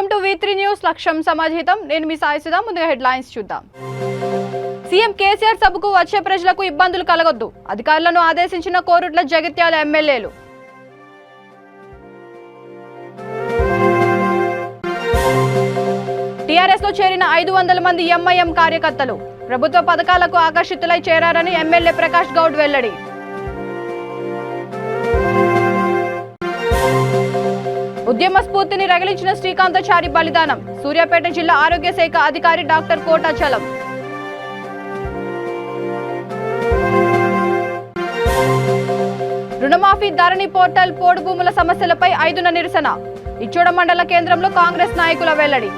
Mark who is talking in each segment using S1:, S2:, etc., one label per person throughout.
S1: Welcome to V3 news లక్ష్యం సమాజితం నేను మీ సాయి సుధా ముందుగా హెడ్లైన్స్ చూద్దాం సీఎం కేసీఆర్ సభకు వచ్చే ప్రజలకు ఇబ్బందులు కలగొద్దు అధికారులను ఆదేశించిన కోరుట్ల జగిత్యాల ఎమ్మెల్యేలు టీఆర్ఎస్ లో చేరిన 500 మంది ఎంఐఎం కార్యకర్తలు ప్రభుత్వ పథకాలకు ఆకర్షితులై చేరారని ఎమ్మెల్యే ప్రకాష్ గౌడ్ వెల్లడి ఉద్యమ స్ఫూర్తిని రగిలించిన శ్రీకాంతాచారి బలిదానం సూర్యాపేట జిల్లా ఆరోగ్య శాఖ అధికారి డాక్టర్ కోటా చలం రుణమాఫీ ధరణి పోర్టల్ పోడు భూముల సమస్యలపై 5న నిరసన ఇచ్చోడ మండల కేంద్రంలో కాంగ్రెస్ నాయకుల వెల్లడి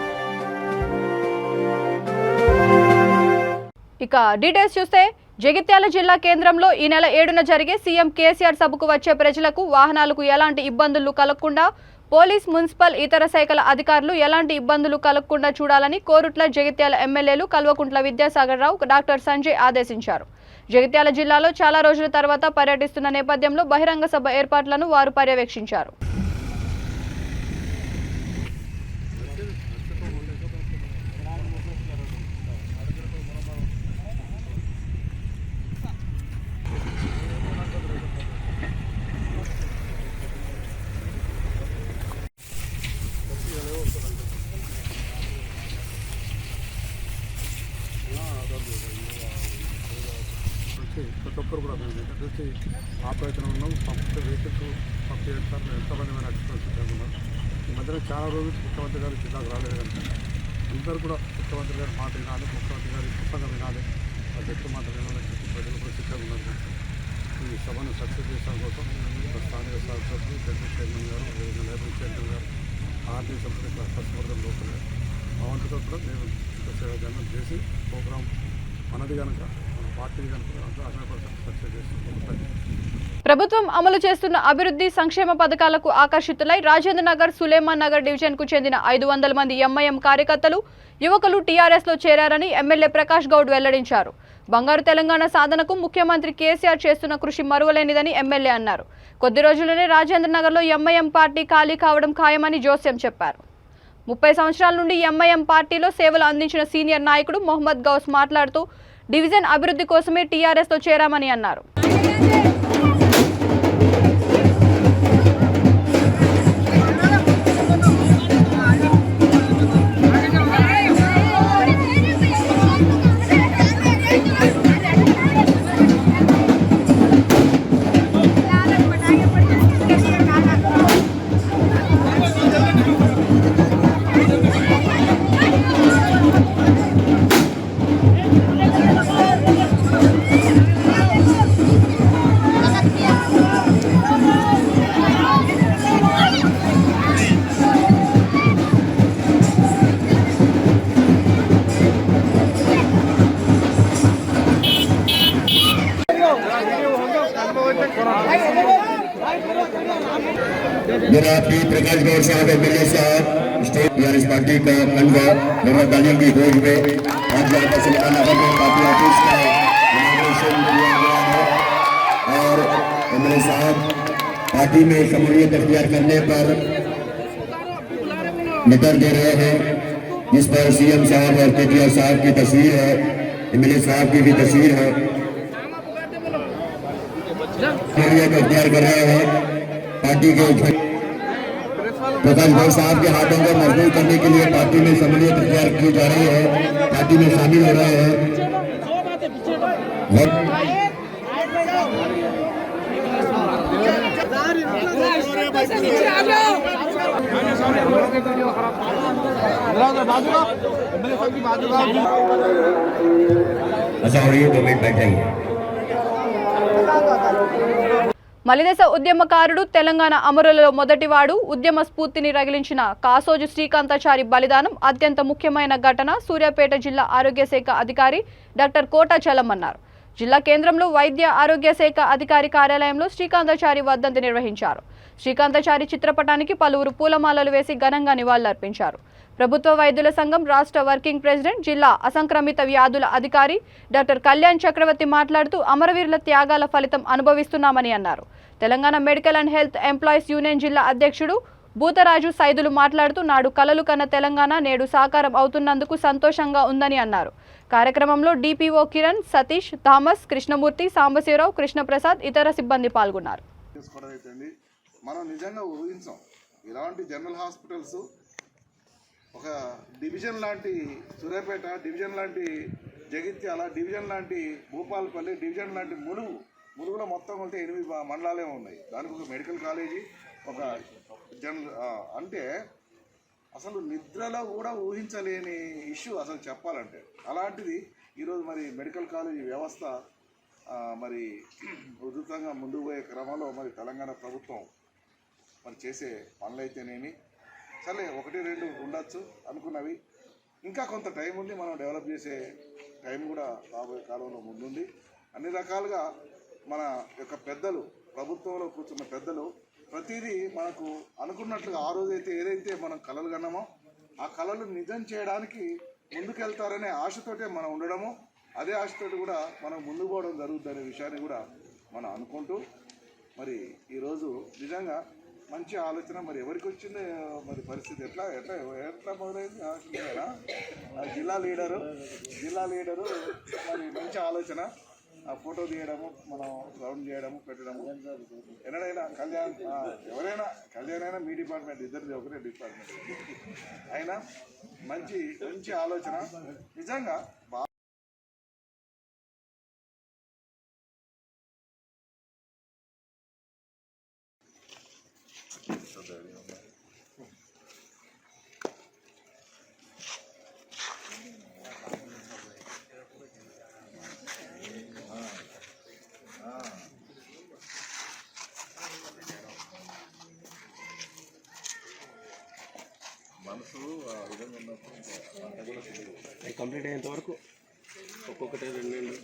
S1: ఇక డీటెయిల్స్ చూస్తే జగిత్యాల జిల్లా కేంద్రంలో ఈ నెల 7న జరిగే సీఎం కేసీఆర్ సభకు వచ్చే ప్రజలకు వాహనాలకు ఎలాంటి ఇబ్బందులు కలగకుండా పోలీస్ మున్సిపల్ ఇతర శాఖల అధికారులు ఎలాంటి ఇబ్బందులు కలగకుండా చూడాలని కోరుట్ల జగిత్యాల ఎమ్మెల్యేలు కల్వకుంట్ల విద్యాసాగర్ రావు డాక్టర్ సంజయ్ ఆదేశించారు. జగిత్యాల జిల్లాలో చాలా రోజుల తర్వాత పర్యటిస్తున్న నేపథ్యంలో బహిరంగ సభ ఏర్పాట్లను వారు పర్యవేక్షించారు.
S2: ప్రతి ఒక్కరు కూడా మేము చూసి ఆపరేషన్ ఉన్నాం పంపితే వెహికల్స్ పంపించారు ఎంతమంది మేము ఎక్స్పీరియన్స్ ఈ మధ్యన చాలా రోజులు ముఖ్యమంత్రి గారు జిల్లాకు రాలేదు కనుక అందరూ కూడా ముఖ్యమంత్రి గారు మాట వినాలి ముఖ్యమంత్రి గారి పుస్తకం వినాలి వాళ్ళు ఎక్కువ మాట వినాలి ప్రజలు కూడా సిద్ధంగా ఉన్నారు. ఈ సభను సక్సెస్ చేయడం కోసం స్థానిక శాసనసభ్యులు జడ్జి చైర్మన్ గారు లైబ్రరీ చైర్మన్ గారు ఆర్టీ సభ్యులు హర్షవర్ధన్ లోపల అవంతితో కూడా మేము సేవలు చేసి ప్రోగ్రాం మనది కనుక
S1: ప్రభుత్వం అమలు చేస్తున్న అభివృద్ధి సంక్షేమ పథకాలకు ఆకర్షితులై రాజేంద్ర నగర్ సులేమాన్ నగర్ డివిజన్ కు చెందిన 500 మంది ఎంఐఎం కార్యకర్తలు యువకులు టీఆర్ఎస్ లో చేరారని ఎమ్మెల్యే ప్రకాష్ గౌడ్ వెల్లడించారు. బంగారు తెలంగాణ సాధనకు ముఖ్యమంత్రి కేసీఆర్ చేస్తున్న కృషి మరువలేనిదని ఎమ్మెల్యే అన్నారు. కొద్ది రోజుల్లోనే రాజేంద్ర నగర్ లో ఎంఐఎం పార్టీ ఖాళీ కావడం ఖాయమని జోస్యం చెప్పారు. 30 సంవత్సరాల నుండి ఎంఐఎం పార్టీలో సేవలు అందించిన సీనియర్ నాయకుడు మొహమ్మద్ గౌస్ మాట్లాడుతూ డివిజన్ అభివృద్ధి కోసమే టీఆర్ఎస్ తో చేరామని అన్నారు.
S3: जनाब प्रकाश गौड़ साहब एमएलए साहब स्टेट टीआरएस पार्टी का खंडवा मोहम्मद गालियों की खोज में आज यहाँ पर सुलेमान नगर में पार्टी ऑफिस का इनॉग्रेशन किया गया है और एमएलए साहब पार्टी में शमूलियत अख्तियार करने पर नितर दे रहे हैं जिस पर सीएम साहब और केटीआर साहब की तस्वीर है, एमएलए साहब की भी तस्वीर है, शमूलियत अख्तियार कर रहे हैं पार्टी के प्रकाश गौड़ साहब के हाथों को मजबूत करने के लिए पार्टी में शमूलियत अख्तियार की जा रही है, पार्टी में शामिल हो रहे हैं। अच्छा और ये 2 मिनट बैठ जाइए.
S1: మలిదశ ఉద్యమకారుడు తెలంగాణ అమరులలో మొదటివాడు ఉద్యమ స్ఫూర్తిని రగిలించిన కాసోజు శ్రీకాంతాచారి బలిదానం అత్యంత ముఖ్యమైన ఘటన సూర్యాపేట జిల్లా ఆరోగ్య శాఖ అధికారి డాక్టర్ కోటా చలం అన్నారు. జిల్లా కేంద్రంలో వైద్య ఆరోగ్య శాఖ అధికారి కార్యాలయంలో శ్రీకాంతాచారి వర్ధంతి నిర్వహించారు. శ్రీకాంతాచారి చిత్రపటానికి పలువురు పూలమాలలు వేసి ఘనంగా నివాళులర్పించారు. ప్రభుత్వ వైద్యుల సంఘం రాష్ట్ర వర్కింగ్ ప్రెసిడెంట్ జిల్లా అసంక్రమిత వ్యాధుల అధికారి డాక్టర్ కళ్యాణ్ చక్రవర్తి మాట్లాడుతూ అమరవీరుల త్యాగాల ఫలితం అనుభవిస్తున్నామని అన్నారు. Telangana medical and health employees union జిల్లా అధ్యక్షుడు భూతరాజు సైదులు మాట్లాడుతూ నాడు కలలు కన్న తెలంగాణ నేడు సాకారం అవుతున్నందుకు సంతోషంగా ఉందని అన్నారు. కార్యక్రమంలో డిపిఓ కిరణ్, సతీష్, థామస్, కృష్ణమూర్తి, సాంబశివరావు, కృష్ణప్రసాద్ ఇతర సిబ్బంది పాల్గొన్నారు.
S4: మనం నిజంగా ఊహించాం ఇలాంటి జనరల్ హాస్పిటల్స్ ఒక డివిజన్ లాంటి సూర్యాపేట డివిజన్ లాంటి జగిత్యాల డివిజన్ లాంటి భూపాలపల్లి డివిజన్ లాంటి ములుగులో మొత్తం ఉంటే 8 మండలాలే ఉన్నాయి. దానికి ఒక మెడికల్ కాలేజీ ఒక అంటే అసలు నిద్రలో కూడా ఊహించలేని ఇష్యూ అసలు చెప్పాలంటే. అలాంటిది ఈరోజు మరి మెడికల్ కాలేజీ వ్యవస్థ మరి ఉధృతంగా ముందుకు పోయే క్రమంలో మరి తెలంగాణ ప్రభుత్వం మరి చేసే పనులైతేనేమి సరే 1-2 ఉండొచ్చు అనుకున్నవి, ఇంకా కొంత టైం ఉంది. మనం డెవలప్ చేసే టైం కూడా రాబోయే కాలంలో ముందుంది. అన్ని రకాలుగా మన యొక్క పెద్దలు, ప్రభుత్వంలో కూర్చున్న పెద్దలు ప్రతిదీ మనకు అనుకున్నట్లుగా ఆ రోజైతే ఏదైతే మనం కలలు కన్నామో ఆ కళలు నిజం చేయడానికి ముందుకెళ్తారనే ఆశతోటే మనం ఉండడము, అదే ఆశతోటి కూడా మనం ముందుకు పోవడం జరుగుతుందనే విషయాన్ని కూడా మనం అనుకుంటూ మరి ఈరోజు నిజంగా మంచి ఆలోచన మరి ఎవరికి వచ్చింది మరి పరిస్థితి ఎట్లా మొదలైంది. జిల్లా లీడరు మరి మంచి ఆలోచన, ఫోటో తీయడము, మనం రౌండ్ చేయడము, పెట్టడము. ఎన్నడైనా కళ్యాణ్ అయినా మీ డిపార్ట్మెంట్ ఇద్దరిది ఒకటే డిపార్ట్మెంట్ అయినా మంచి ఆలోచన నిజంగా. మనసు ఆ విధంగా ఉన్నప్పుడు
S5: కంప్లీట్ అయ్యేంత వరకు ఒక్కొక్కటి 2 నెలలు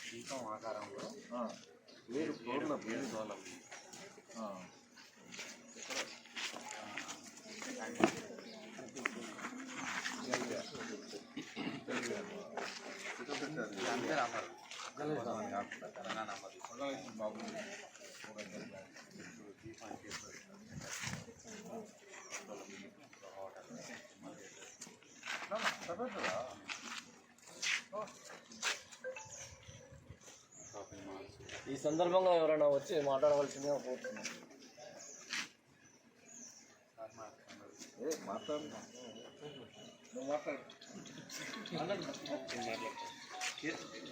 S5: దీపం ఆకారంలో వేరు ఫ్లోర్లో వేరు దోలం ఈ సందర్భంగా ఎవరైనా వచ్చి మాట్లాడవలసిందిగా కోరుతున్నాను.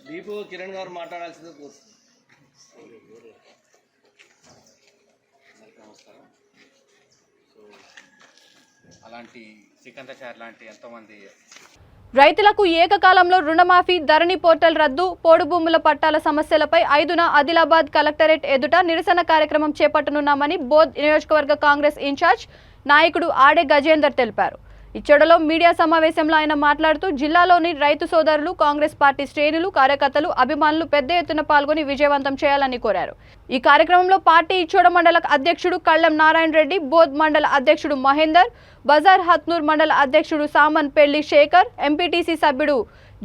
S5: దీపు కిరణ్ గారు మాట్లాడాల్సిందిగా కోరుతున్నాను.
S6: నమస్కారం. సో అలాంటి సికంద్రాచారి లాంటి ఎంతోమంది
S1: రైతులకు ఏకకాలంలో రుణమాఫీ, ధరణి పోర్టల్ రద్దు, పోడు భూముల పట్టాల సమస్యలపై 5న ఆదిలాబాద్ కలెక్టరేట్ ఎదుట నిరసన కార్యక్రమం చేపట్టనున్నామని బోధ్ నియోజకవర్గ కాంగ్రెస్ ఇన్ఛార్జ్ నాయకుడు ఆడే గజేందర్ తెలిపారు. ఇచ్చోడలో మీడియా సమావేశంలో ఆయన మాట్లాడుతూ జిల్లాలోని రైతు సోదరులు, కాంగ్రెస్ పార్టీ శ్రేణులు, కార్యకర్తలు, అభిమానులు పెద్ద ఎత్తున పాల్గొని విజయవంతం చేయాలని కోరారు. ఈ కార్యక్రమంలో పార్టీ ఇచ్చోడ మండల అధ్యక్షుడు కళ్లం నారాయణ రెడ్డి, బోధ్ మండల అధ్యక్షుడు మహేందర్, బజార్ హత్నూర్ మండల అధ్యక్షుడు సామన్ పెళ్లి శేఖర్, ఎంపీటీసీ సభ్యుడు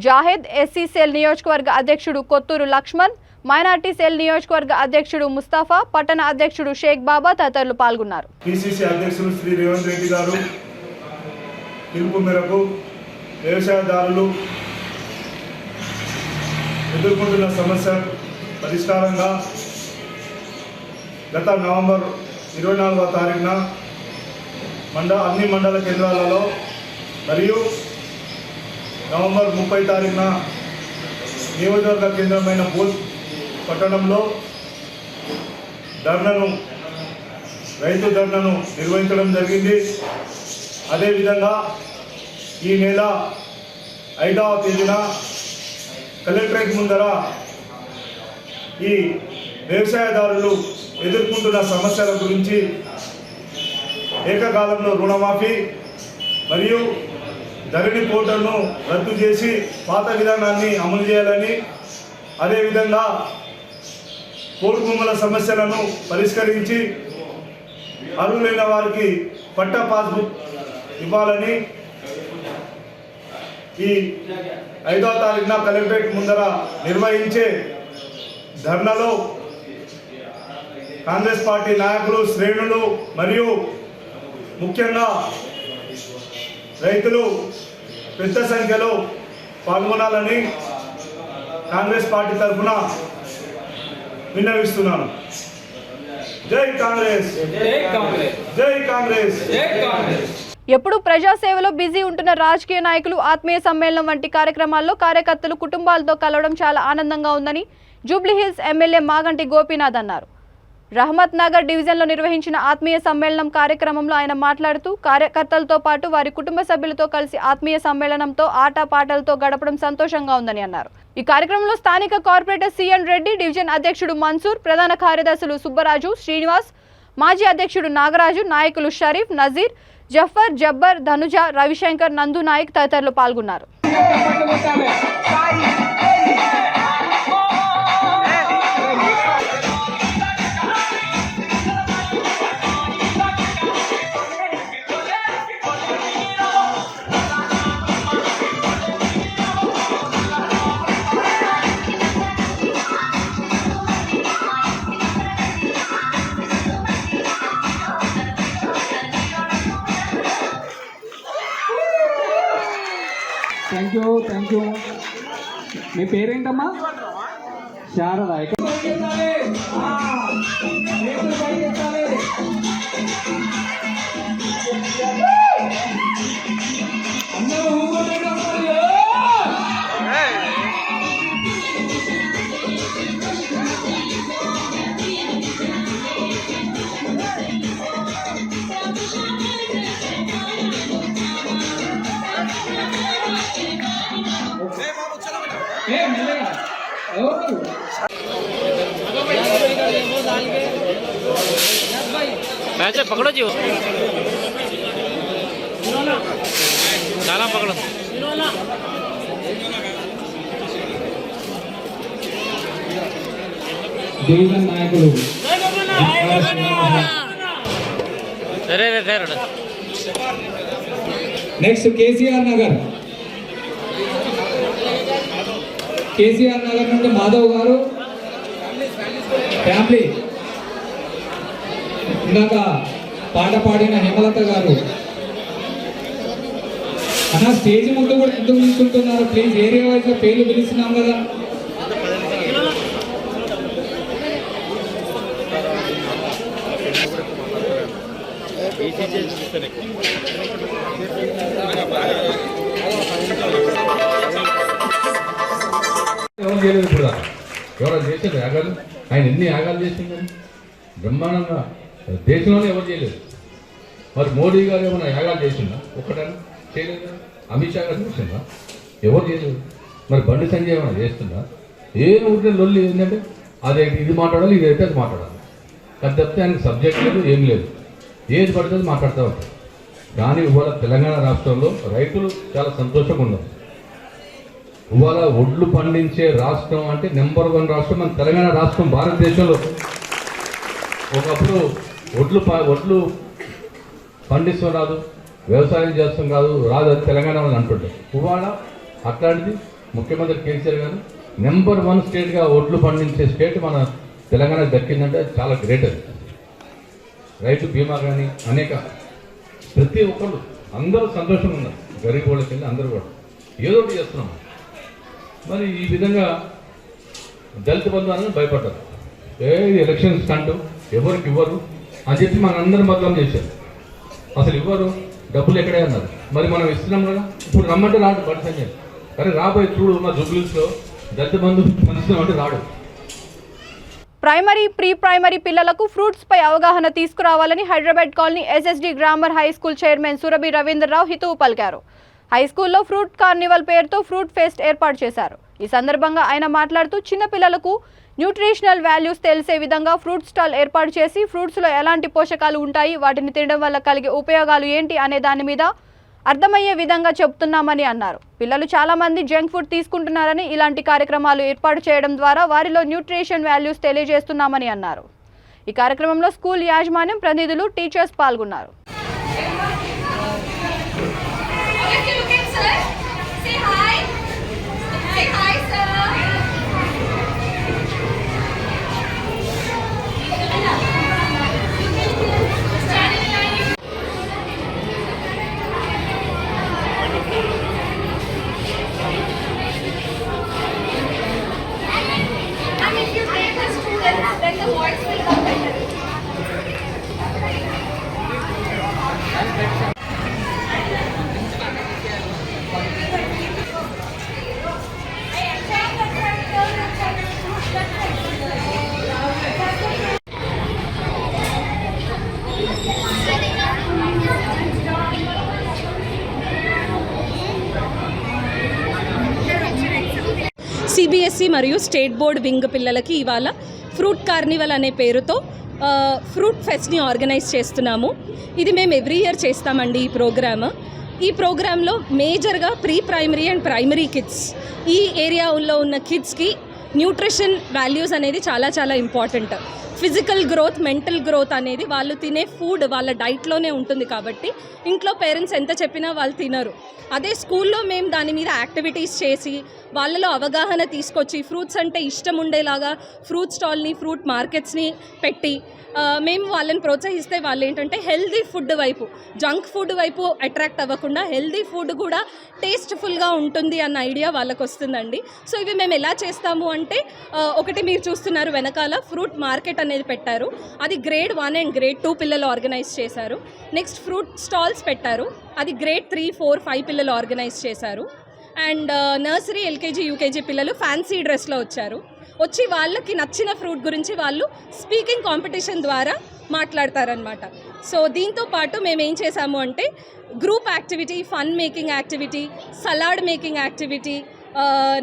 S1: జాహెద్, ఎస్సీ సెల్ నియోజకవర్గ అధ్యక్షుడు కొత్తూరు లక్ష్మణ్, మైనార్టీ సెల్ నియోజకవర్గ అధ్యక్షుడు ముస్తాఫా, పట్టణ అధ్యక్షుడు షేక్ బాబా తదితరులు పాల్గొన్నారు.
S7: పిసిసి అధ్యక్షులు శ్రీ రేవంత్ రెడ్డి గారు పిలుపు మేరకు వ్యవసాయదారులు ఎదుర్కొంటున్న సమస్య పరిష్కారంగా గత నవంబర్ 24వ తారీఖున అన్ని మండల కేంద్రాలలో మరియు నవంబర్ 30 తారీఖున నియోజకవర్గ కేంద్రమైన బోల్ పట్టణంలో రైతు ధర్నాను నిర్వహించడం జరిగింది. అదేవిధంగా ఈ నెల 5వ తేదీన కలెక్టరేట్ ముందర ఈ వ్యవసాయదారులు ఎదుర్కొంటున్న సమస్యల గురించి ఏకకాలంలో రుణమాఫీ మరియు ధరణి పోర్టల్ను రద్దు చేసి పాత విధానాన్ని అమలు చేయాలని, అదేవిధంగా పోడు భూముల సమస్యలను పరిష్కరించి అర్హులైన వారికి పట్టా పాస్బుక్ ఇవ్వాలని ఈ 5వ తారీఖున కలెక్టరేట్ ముందర నిర్వహించే ధర్నాలో కాంగ్రెస్ పార్టీ నాయకులు, శ్రేణులు మరియు ముఖ్యంగా రైతులు పెద్ద సంఖ్యలో పాల్గొనాలని కాంగ్రెస్ పార్టీ తరఫున విన్నవిస్తున్నాను. జై కాంగ్రెస్, జై కాంగ్రెస్.
S1: ఎప్పుడు ప్రజాసేవలో బిజీ ఉంటున్న రాజకీయ నాయకులు ఆత్మీయ సమ్మేళనం వంటి కార్యక్రమాల్లో కార్యకర్తలు కుటుంబాలతో కలవడం చాలా ఆనందంగా ఉందని జూబ్లీహిల్స్ ఎమ్మెల్యే మాగంటి గోపీనాథ్ అన్నారు. రహమత్ నగర్ డివిజన్లో నిర్వహించిన ఆత్మీయ సమ్మేళనం కార్యక్రమంలో ఆయన మాట్లాడుతూ కార్యకర్తలతో పాటు వారి కుటుంబ సభ్యులతో కలిసి ఆత్మీయ సమ్మేళనంతో ఆటపాటలతో గడపడం సంతోషంగా ఉందని అన్నారు. ఈ కార్యక్రమంలో స్థానిక కార్పొరేటర్ సిఎన్ రెడ్డి, డివిజన్ అధ్యక్షుడు మన్సూర్, ప్రధాన కార్యదర్శులు సుబ్బరాజు, శ్రీనివాస్, మాజీ అధ్యక్షుడు నాగరాజు, నాయకులు షరీఫ్, నజీర్, జఫర్, జబ్బర్, ధనుజ, రవిశంకర్, నందు నాయక్ తదితరులు పాల్గొన్నారు.
S8: Thank you. మీ పేరేంటమ్మా? శారద.
S5: मैच पकड़ो जी, गाना पकड़ो.
S8: డివిజన్ నాయకులు నెక్స్ట్ కేసీఆర్ నగర్ నుండి మాధవ్ గారు ఫ్యామిలీ, ఇందాక పాట పాడిన హేమలత గారు. అన్న స్టేజ్ ముందు కూడా ఎందుకు నిల్చుంటున్నారు? ప్లీజ్ ఏరియా వైజ్ పేర్లు పిలుస్తున్నాం కదా.
S9: ఎవరు చేయలేదు ఇప్పుడు దాకా. ఎవరు చేశారు యాగాలు? ఆయన ఎన్ని యాగాలు చేసింది బ్రహ్మాండంగా, దేశంలోనే ఎవరు చేయలేదు. మరి మోడీ గారు ఏమైనా యాగాలు చేసిందా? ఒక్కటైనా చేయలేదు. అమిత్ షా గారు చేసిందా? ఎవరు చేయలేదు. మరి బండి సంజయ్ ఏమైనా చేస్తుందా? ఏం ఉంటే లొల్లి ఏంటంటే అదే ఇది మాట్లాడాలి, ఇది అయితే అది మాట్లాడాలి. అది తప్పితే ఆయనకు సబ్జెక్ట్ లేదు, ఏం లేదు. ఏది పడుతుంది మాట్లాడుతూ ఉంటారు. కానీ ఇవాళ తెలంగాణ రాష్ట్రంలో రైతులు చాలా సంతోషంగా ఉన్నారు. ఇవాళ ఒడ్లు పండించే రాష్ట్రం అంటే నెంబర్ 1 రాష్ట్రం మన తెలంగాణ రాష్ట్రం భారతదేశంలో. ఒకప్పుడు ఒడ్లు పండిస్తాం రాదు, వ్యవసాయం చేస్తాం రాదు అది తెలంగాణ అని అంటుంటారు. ఇవాళ అట్లాంటిది ముఖ్యమంత్రి కేసీఆర్ గారు నెంబర్ 1 స్టేట్గా ఒడ్లు పండించే స్టేట్ మన తెలంగాణకు దక్కిందంటే చాలా గ్రేట్. అది రైతు బీమా కానీ అనేక ప్రతి ఒక్కళ్ళు అందరూ సంతోషంగా ఉన్నారు. గరీబ్ వాళ్ళకి వెళ్ళి అందరూ కూడా ఏదో ఒకటి చేస్తున్నాం. మరి ఈ విధంగా దళిత బంధు అని భయపడ్డారు. ఎలక్షన్స్ కంటూ ఎవరికి ఇవ్వరు అని చెప్పి మనందరం బదలం చేశారు. అసలు ఇవ్వరు, డబ్బులు ఎక్కడే అన్నారు. మరి మనం ఇస్తున్నాం కదా, ఇప్పుడు రమ్మంటే రాడు బండి సంజయ్. కానీ రాబోయే చూడు మా జూబ్లీస్లో దళిత బంధు మనిషి అంటే రాడు.
S1: ప్రైమరీ ప్రీ ప్రైమరీ పిల్లలకు ఫ్రూట్స్ పై అవగాహన తీసుకురావాలని Hyderabad colony SSD grammar high school chairman Surabhi Ravindra Rao హితవు పలికారు. హై స్కూల్లో ఫ్రూట్ కార్నివల్ పేరుతో ఫ్రూట్ ఫెస్ట్ ఏర్పాటు చేశారు. ఈ సందర్భంగా ఆయన మాట్లాడుతూ చిన్న పిల్లలకు న్యూట్రిషనల్ వాల్యూస్ తెలిసే విధంగా ఫ్రూట్ స్టాల్ ఏర్పాటు చేసి ఫ్రూట్స్లో ఎలాంటి పోషకాలు ఉంటాయి, వాటిని తినడం వల్ల కలిగే ఉపయోగాలు ఏంటి అనే దాని మీద అర్థమయ్యే విధంగా చెప్తున్నామని అన్నారు. పిల్లలు చాలా మంది జంక్ ఫుడ్ తీసుకుంటున్నారని ఇలాంటి కార్యక్రమాలు ఏర్పాటు చేయడం ద్వారా వారిలో న్యూట్రిషన్ వాల్యూస్ తెలియజేస్తున్నామని అన్నారు. ఈ కార్యక్రమంలో స్కూల్ యాజమాన్యం ప్రతినిధులు టీచర్స్ పాల్గొన్నారు.
S10: సిబిఎస్ఈ మరియు స్టేట్ బోర్డ్ వింగ్ పిల్లలకి ఇవాళ ఫ్రూట్ కార్నివల్ అనే పేరుతో ఫ్రూట్ ఫెస్ట్ని ఆర్గనైజ్ చేస్తున్నాము. ఇది మేము ఎవ్రీ ఇయర్ చేస్తామండి ఈ ప్రోగ్రాంలో మేజర్గా pre primary and primary kids, ఈ ఏరియాలో ఉన్న కిడ్స్కి న్యూట్రిషన్ వాల్యూస్ అనేది చాలా చాలా important. Physical growth, mental growth అనేది వాళ్ళు తినే ఫుడ్ వాళ్ళ డైట్లోనే ఉంటుంది. కాబట్టి ఇంట్లో పేరెంట్స్ ఎంత చెప్పినా వాళ్ళు తినరు. అదే స్కూల్లో మేము దాని మీద యాక్టివిటీస్ చేసి వాళ్ళలో అవగాహన తీసుకొచ్చి ఫ్రూట్స్ అంటే ఇష్టం ఉండేలాగా ఫ్రూట్ స్టాల్ని, ఫ్రూట్ మార్కెట్స్ని పెట్టి మేము వాళ్ళని ప్రోత్సహిస్తే వాళ్ళు ఏంటంటే హెల్దీ ఫుడ్ వైపు, జంక్ ఫుడ్ వైపు అట్రాక్ట్ అవ్వకుండా హెల్దీ ఫుడ్ కూడా టేస్ట్ఫుల్గా ఉంటుంది అన్న ఐడియా వాళ్ళకు వస్తుందండి. సో ఇవి మేము ఎలా చేస్తాము అంటే, ఒకటి మీరు చూస్తున్నారు వెనకాల ఫ్రూట్ మార్కెట్ అనేది పెట్టారు. అది గ్రేడ్ 1 అండ్ గ్రేడ్ 2 పిల్లలు ఆర్గనైజ్ చేశారు. నెక్స్ట్ ఫ్రూట్ స్టాల్స్ పెట్టారు. అది గ్రేడ్ 3, 4, 5 పిల్లలు ఆర్గనైజ్ చేశారు. అండ్ నర్సరీ, ఎల్కేజీ, యూకేజీ పిల్లలు ఫ్యాన్సీ డ్రెస్లో వచ్చి వాళ్ళకి నచ్చిన ఫ్రూట్ గురించి వాళ్ళు స్పీకింగ్ కాంపిటీషన్ ద్వారా మాట్లాడతారనమాట. సో దీంతో పాటు మేము ఏం చేసాము అంటే group activity, fun making activity, salad making activity,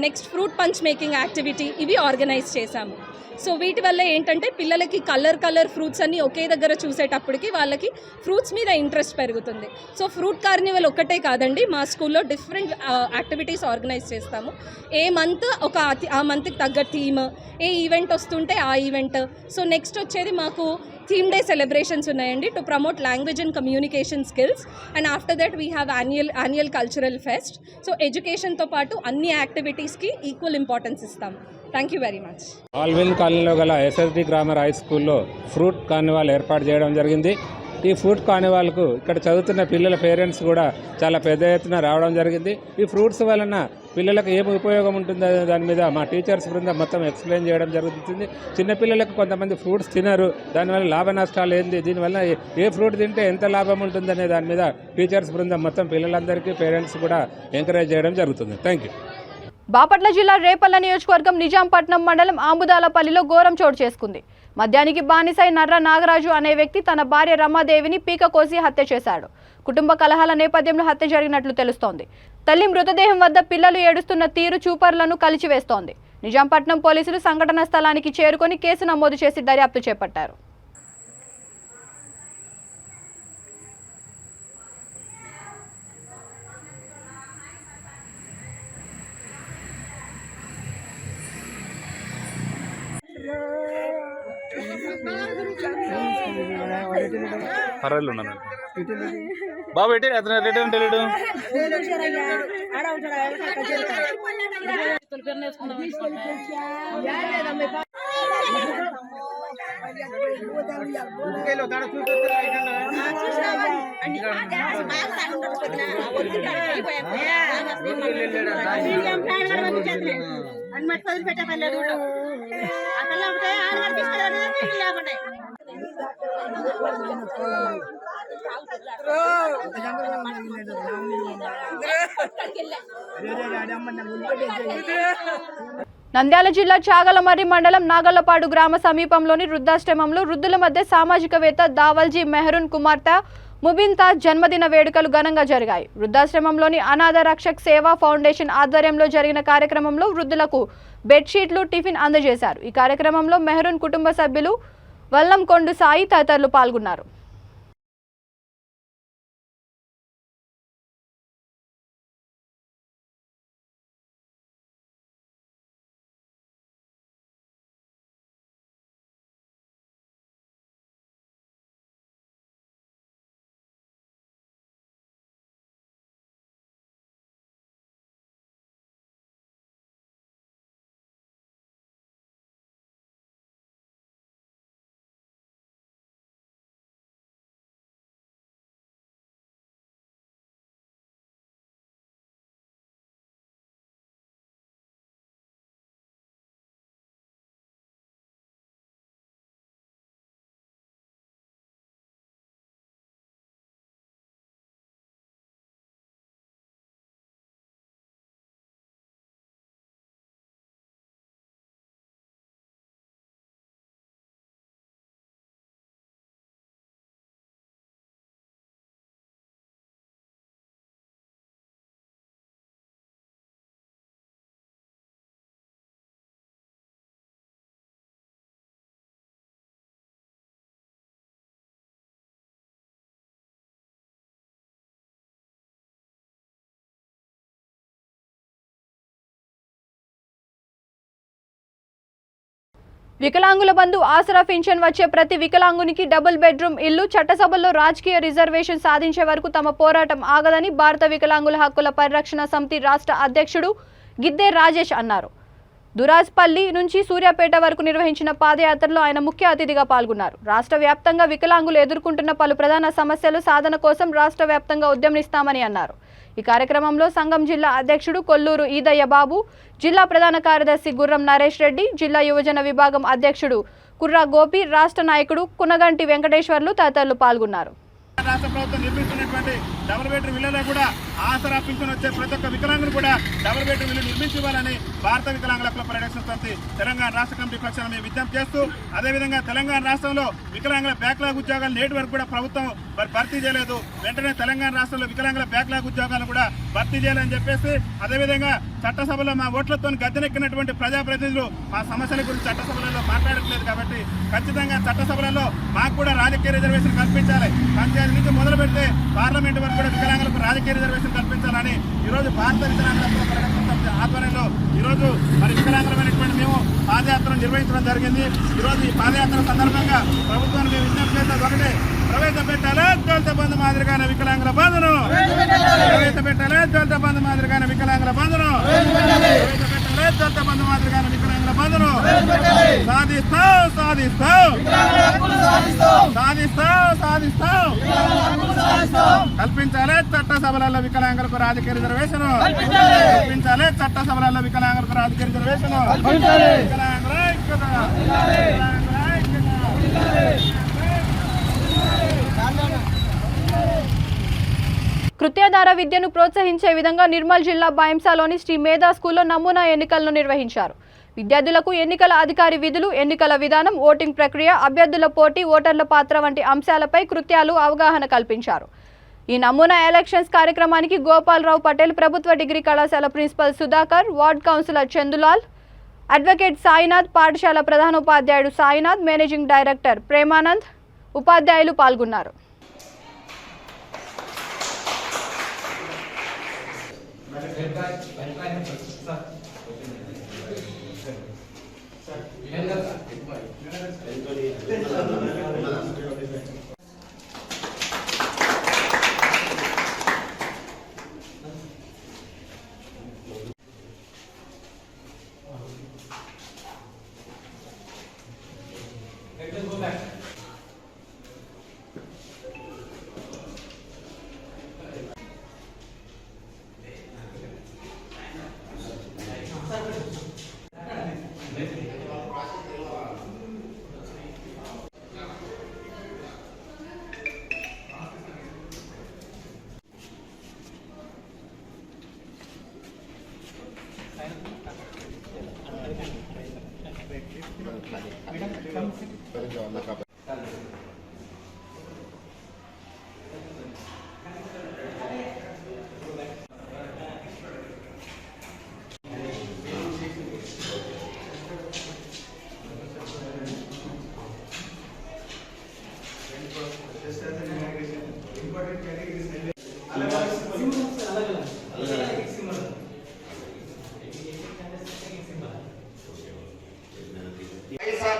S10: next fruit punch making activity ఇవి ఆర్గనైజ్ చేశాము. సో వీటి వల్ల ఏంటంటే పిల్లలకి కలర్ ఫ్రూట్స్ అన్నీ ఒకే దగ్గర చూసేటప్పటికి వాళ్ళకి ఫ్రూట్స్ మీద ఇంట్రెస్ట్ పెరుగుతుంది. సో ఫ్రూట్ కార్నివల్ ఒక్కటే కాదండి, మా స్కూల్లో డిఫరెంట్ యాక్టివిటీస్ ఆర్గనైజ్ చేస్తాము. ఏ మంత్ ఆ మంత్కి తగ్గ థీమ్, ఏ ఈవెంట్ వస్తుంటే ఆ ఈవెంట్. సో నెక్స్ట్ వచ్చేది మాకు థీమ్ డే సెలబ్రేషన్స్ ఉన్నాయండి to promote language and communication skills. And after that we have annual cultural fest. So ఎడ్యుకేషన్తో పాటు అన్ని యాక్టివిటీస్కి ఈక్వల్ ఇంపార్టెన్స్ ఇస్తాం. Thank you very much.
S11: Alvin కాలనీలో గల ఎస్ఎస్డి గ్రామర్ హై స్కూల్లో ఫ్రూట్ కార్నివాల్ ఏర్పాటు చేయడం జరిగింది. ఈ ఫ్రూట్ కార్నివాల్కు ఇక్కడ చదువుతున్న పిల్లల పేరెంట్స్ కూడా చాలా పెద్ద ఎత్తున రావడం జరిగింది. ఈ ఫ్రూట్స్ వలన పిల్లలకు ఏమి ఉపయోగం ఉంటుందో దాని మీద మా టీచర్స్ బృందం మొత్తం ఎక్స్ప్లెయిన్ చేయడం జరుగుతుంది. చిన్నపిల్లలకు కొంతమంది ఫ్రూట్స్ తినరు, దానివల్ల లాభ నష్టాలు ఏంది, దీనివల్ల ఏ ఫ్రూట్ తింటే ఎంత లాభం ఉంటుందనే దాని మీద టీచర్స్ బృందం మొత్తం పిల్లలందరికీ పేరెంట్స్ కూడా ఎంకరేజ్ చేయడం జరుగుతుంది. Thank you.
S1: బాపట్ల జిల్లా రేపల్ల నియోజకవర్గం నిజాంపట్నం మండలం ఆంబుదాలపల్లిలో ఘోరం చోటు చేసుకుంది. మద్యానికి బానిసై నర్ర నాగరాజు అనే వ్యక్తి తన భార్య రమాదేవిని పీక కోసి హత్య చేశాడు. కుటుంబ కలహాల నేపథ్యంలో హత్య జరిగినట్లు తెలుస్తోంది. తల్లి మృతదేహం వద్ద పిల్లలు ఏడుస్తున్న తీరు చూపర్లను కలిచివేస్తోంది. నిజాంపట్నం పోలీసులు సంఘటన స్థలానికి చేరుకొని కేసు నమోదు చేసి దర్యాప్తు చేపట్టారు.
S5: బాబు ఎట్టి అతను రిటర్న్ తెలియడు
S12: పెట్టలేదు
S1: నంద్యాల జిల్లా చాగలమర్రి మండలం నాగళ్లపాడు గ్రామ సమీపంలోని వృద్ధాశ్రమంలో వృద్ధుల మధ్య సామాజికవేత్త దావల్జీ మెహరూన్ కుమార్తె ముబిన్తా జన్మదిన వేడుకలు ఘనంగా జరిగాయి. వృద్ధాశ్రమంలోని అనాథ రక్షక్ సేవా ఫౌండేషన్ ఆధ్వర్యంలో జరిగిన కార్యక్రమంలో వృద్ధులకు బెడ్షీట్లు, టిఫిన్ అందజేశారు. ఈ కార్యక్రమంలో మెహరూన్ కుటుంబ సభ్యులు వల్లంకొండు సాయి తదితరులు పాల్గొన్నారు. వికలాంగుల బంధు ఆసరా పింఛన్ వచ్చే ప్రతి వికలాంగునికి డబుల్ బెడ్రూమ్ ఇల్లు, చట్టసభల్లో రాజకీయ రిజర్వేషన్ సాధించే వరకు తమ పోరాటం ఆగదని భారత వికలాంగుల హక్కుల పరిరక్షణ సమితి రాష్ట్ర అధ్యక్షుడు గిద్దే రాజేష్ అన్నారు. దురాజ్పల్లి నుంచి సూర్యాపేట వరకు నిర్వహించిన పాదయాత్రలో ఆయన ముఖ్య అతిథిగా పాల్గొన్నారు. రాష్ట్ర వ్యాప్తంగా వికలాంగులు ఎదుర్కొంటున్న పలు ప్రధాన సమస్యలు సాధన కోసం రాష్ట్ర వ్యాప్తంగా ఉద్యమిస్తామని అన్నారు. ఈ కార్యక్రమంలో సంఘం జిల్లా అధ్యక్షుడు కొల్లూరు ఈదయ్య బాబు, జిల్లా ప్రధాన కార్యదర్శి గుర్రం నరేష్ రెడ్డి, జిల్లా యువజన విభాగం అధ్యక్షుడు కుర్రా గోపి, రాష్ట్ర నాయకుడు కునగంటి వెంకటేశ్వర్లు తదితరులు పాల్గొన్నారు.
S7: రాష్ట్ర ప్రభుత్వం నిర్మిస్తున్నటువంటి డబుల్ బెడ్రూమ్ ఇళ్లలో కూడా ఆసరా పింఛన్ వచ్చే ప్రతి ఒక్క వికలాంగులు కూడా డబుల్ బెడ్రూమ్ ఇల్లు నిర్మించాలని భారత వికలాంగుల హక్కుల పరిరక్షణ సమితి తెలంగాణ రాష్ట్ర కమిటీ పక్షాన మేము విజ్ఞప్తి చేస్తూ, అదేవిధంగా తెలంగాణ రాష్ట్రంలో వికలాంగుల బ్యాక్లాగ్ ఉద్యోగాలు నేటి వరకు కూడా ప్రభుత్వం భర్తీ చేయలేదు. వెంటనే తెలంగాణ రాష్ట్రంలో వికలాంగుల బ్యాక్లాగ్ ఉద్యోగాలను కూడా భర్తీ చేయాలని చెప్పేసి, అదేవిధంగా చట్టసభలో మా ఓట్లతో గద్దెనెక్కినటువంటి ప్రజాప్రతినిధులు మా సమస్యల గురించి చట్టసభలలో మాట్లాడట్లేదు కాబట్టి ఖచ్చితంగా చట్టసభలలో మాకు కూడా రాజకీయ రిజర్వేషన్ కల్పించాలి. పంచాయతీ నుంచి మొదలు పెడితే పార్లమెంట్ వరకు కూడా వికలాంగులకు రాజకీయ రిజర్వేషన్ కల్పించాలని ఈరోజు భారత వికలాంగుల హక్కుల పరిరక్షణ సమితి ఆధ్వర్యంలో ఈరోజు మరి వికలాంగులమైనటువంటి మేము పాదయాత్ర నిర్వహించడం జరిగింది. ఈరోజు ఈ పాదయాత్ర సందర్భంగా ప్రభుత్వాన్ని మేము విజ్ఞప్తి చేసేది ఒకటే, ప్రవేశపెట్టాలి దళిత బంధు మాదిరిగానే వికలాంగుల బంధును, ప్రవేశపెట్టాలి దళిత బంధు మాదిరిగానే వికలాంగుల బంధును, ప్రవేశపెట్టాలి దళిత బంధు మాదిరిగానే వికలాంగుల బంధును. సాధిస్తాం సాధిస్తాం సాధిస్తాం సాధిస్తాం కల్పించాలి చట్టసభలలో వికలాంగులకు రాజకీయ రిజర్వేషన్, కల్పించాలి చట్టసభలలో వికలాంగులకు రాజకీయ రిజర్వేషన్. వికలాంగుల ఐక్యత, వికలాంగుల ఐక్యత.
S1: కృత్యాధార విద్యను ప్రోత్సహించే విధంగా నిర్మల్ జిల్లా బాయంసాలోని శ్రీ మేధా స్కూల్లో నమూనా ఎన్నికలను నిర్వహించారు. విద్యార్థులకు ఎన్నికల అధికారి విధులు, ఎన్నికల విధానం, ఓటింగ్ ప్రక్రియ, అభ్యర్థుల పోటీ, ఓటర్ల పాత్ర వంటి అంశాలపై కృత్యాలు అవగాహన కల్పించారు. ఈ నమూనా ఎలక్షన్స్ కార్యక్రమానికి గోపాలరావు పటేల్, ప్రభుత్వ డిగ్రీ కళాశాల principal Sudhakar, ward councillor Chandulal, advocate Sainath, పాఠశాల ప్రధానోపాధ్యాయుడు సాయినాథ్, మేనేజింగ్ డైరెక్టర్ ప్రేమానంద్, ఉపాధ్యాయులు పాల్గొన్నారు.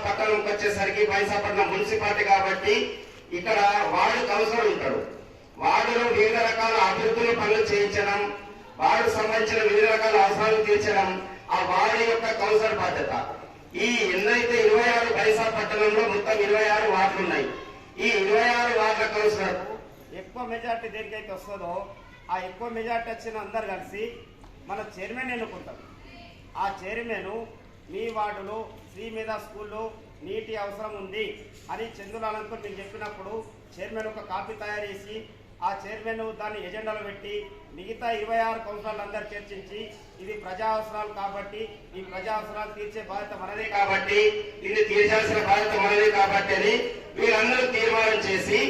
S3: పట్టణంకి వచ్చేసరికి బైసాపట్నం మున్సిపాలిటీ కాబట్టి ఇక్కడ వార్డు కౌన్సిలర్ ఉంటాడు. వార్డులో వివిధ రకాల అభివృద్ధుల పనులు చేయించడం, వార్డు సంబంధించిన వివిధ రకాల అవసరాలు తీర్చడం ఆ వార్డు యొక్క కౌన్సిలర్ బాధ్యత. ఈ ఎన్నైతే 26 బైసాపట్నంలో మొత్తం 26 వార్డులు ఉన్నాయి. ఈ 26 వార్డుల కౌన్సిలర్
S12: ఎక్కువ మెజార్టీ దేనికైతే వస్తుందో ఆ ఎక్కువ మెజార్టీ వచ్చిన అందరు కలిసి మన చైర్మన్ ఎన్నుకుంటాం. ఆ చైర్మన్ మీ వార్డులో శ్రీమేధ స్కూల్లో నీటి అవసరం ఉంది అని చందులాలంతో మీరు చెప్పినప్పుడు చైర్మన్ ఒక కాపీ తయారు చేసి ఆ చైర్మన్ దాన్ని ఎజెండాలో పెట్టి మిగతా 26 కౌన్సిలర్లు అందరూ చర్చించి ఇది ప్రజా అవసరాలు కాబట్టి ఈ ప్రజా అవసరాలు తీర్చే బాధ్యత మనదే
S3: కాబట్టి ఇది తీర్చాల్సిన బాధ్యత మనదే కాబట్టి అని వీళ్ళందరూ తీర్మానం చేసి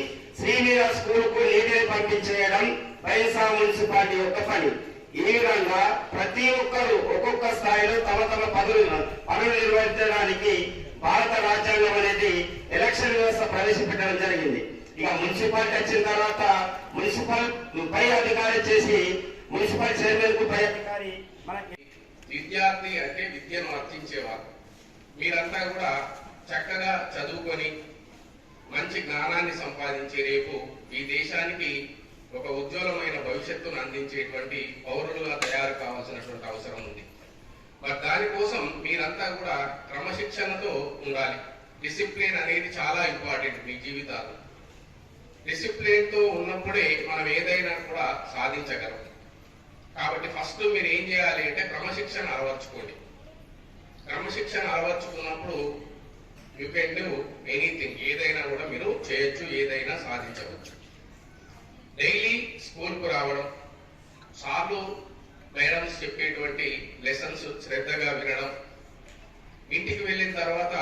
S3: శ్రీమేధ స్కూల్ కు నీటిని పంపించేయడం బైసా మున్సిపాలిటీ యొక్క పని. ఈ విధంగా ప్రతి ఒక్కరు ఒక్కొక్క స్థాయిలో తమ తమ పనులు నిర్వహించడానికి భారత రాజ్యాంగం అనేది ఎలక్షన్ వ్యవస్థ ప్రవేశపెట్టడం జరిగింది. ఇక మున్సిపాలిటీ వచ్చిన తర్వాత మున్సిపల్ పై అధికారి చేసి మున్సిపల్ చైర్మన్ కు పై అధికారి.
S13: విద్యార్థి అంటే విద్యను అర్థించేవారు. మీరంతా కూడా చక్కగా చదువుకొని మంచి జ్ఞానాన్ని సంపాదించి రేపు ఈ దేశానికి ఒక ఉజ్వలమైన భవిష్యత్తును అందించేటువంటి పౌరులుగా తయారు కావాల్సినటువంటి అవసరం ఉంది. మరి దానికోసం మీరంతా కూడా క్రమశిక్షణతో ఉండాలి. డిసిప్లిన్ అనేది చాలా ఇంపార్టెంట్ మీ జీవితాలు. డిసిప్లిన్ తో ఉన్నప్పుడే మనం ఏదైనా కూడా సాధించగలం. కాబట్టి ఫస్ట్ మీరు ఏం చేయాలి అంటే క్రమశిక్షణ అలవర్చుకోండి. క్రమశిక్షణ అలవర్చుకున్నప్పుడు యూ కెన్ డూ ఎనీథింగ్. ఏదైనా కూడా మీరు చేయొచ్చు, ఏదైనా సాధించవచ్చు. డైలీ స్కూల్కు రావడం, సార్లు మేడమ్స్ చెప్పేటువంటి లెసన్స్ శ్రద్ధగా వినడం, ఇంటికి వెళ్ళిన తర్వాత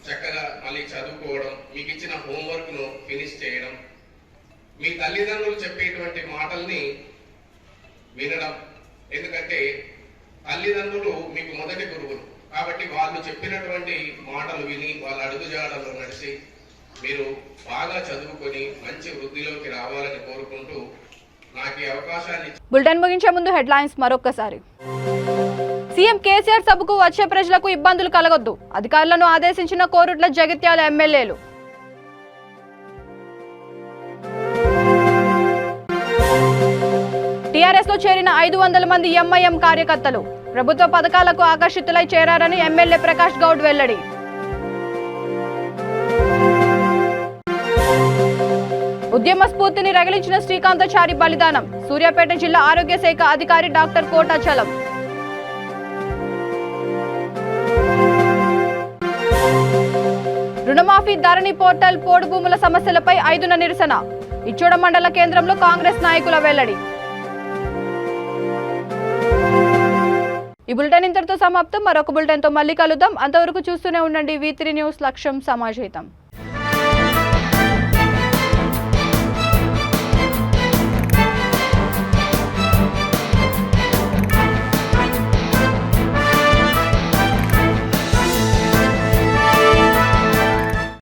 S13: చక్కగా మళ్ళీ చదువుకోవడం, మీకు ఇచ్చిన హోంవర్క్ ను ఫినిష్ చేయడం, మీ తల్లిదండ్రులు చెప్పేటువంటి మాటల్ని వినడం. ఎందుకంటే తల్లిదండ్రులు మీకు మొదటి గురువులు కాబట్టి వాళ్ళు చెప్పినటువంటి మాటలు విని వాళ్ళ అడుగుజాడల్లో నడిచి మీరు బాగా చదువుకొని మంచి వృద్ధిలోకి రావాలని కోరుకుంటూ నాకు ఈ అవకాశాన్ని.
S1: బులెటిన్ ముగించే ముందు హెడ్లైన్స్ మరొకసారి. సీఎం కేసీఆర్ సభకు వచ్చే ప్రజలకు ఇబ్బందులు కలగొద్దు, అధికారులను ఆదేశించిన కోరుట్ల జగిత్యాల ఎమ్మెల్యేలు. టీఆర్ఎస్ లో చేరిన 500 మంది ఎంఐఎం కార్యకర్తలు ప్రభుత్వ పథకాలకు ఆకర్షితులై చేరారని ఎమ్మెల్యే ప్రకాష్ గౌడ్ వెల్లడి. ఉద్యమ స్ఫూర్తిని రగిలించిన శ్రీకాంతాచారి బలిదానం, సూర్యాపేట జిల్లా ఆరోగ్య శాఖ అధికారి డాక్టర్ కోటాచలం. రుణమాఫీ ధరణి పోర్టల్ పోడు భూముల సమస్యలపై 5న నిరసన, ఇచ్చోడ మండల కేంద్రంలో కాంగ్రెస్ నాయకుల వెల్లడి. ఈ బులెటిన్ ఇంతటితో సమాప్తం. మరొక బులెటిన్తో మళ్ళీ కలుద్దాం. అంతవరకు చూస్తూనే ఉండండి V3 న్యూస్, లక్ష్యం సమాజహితం.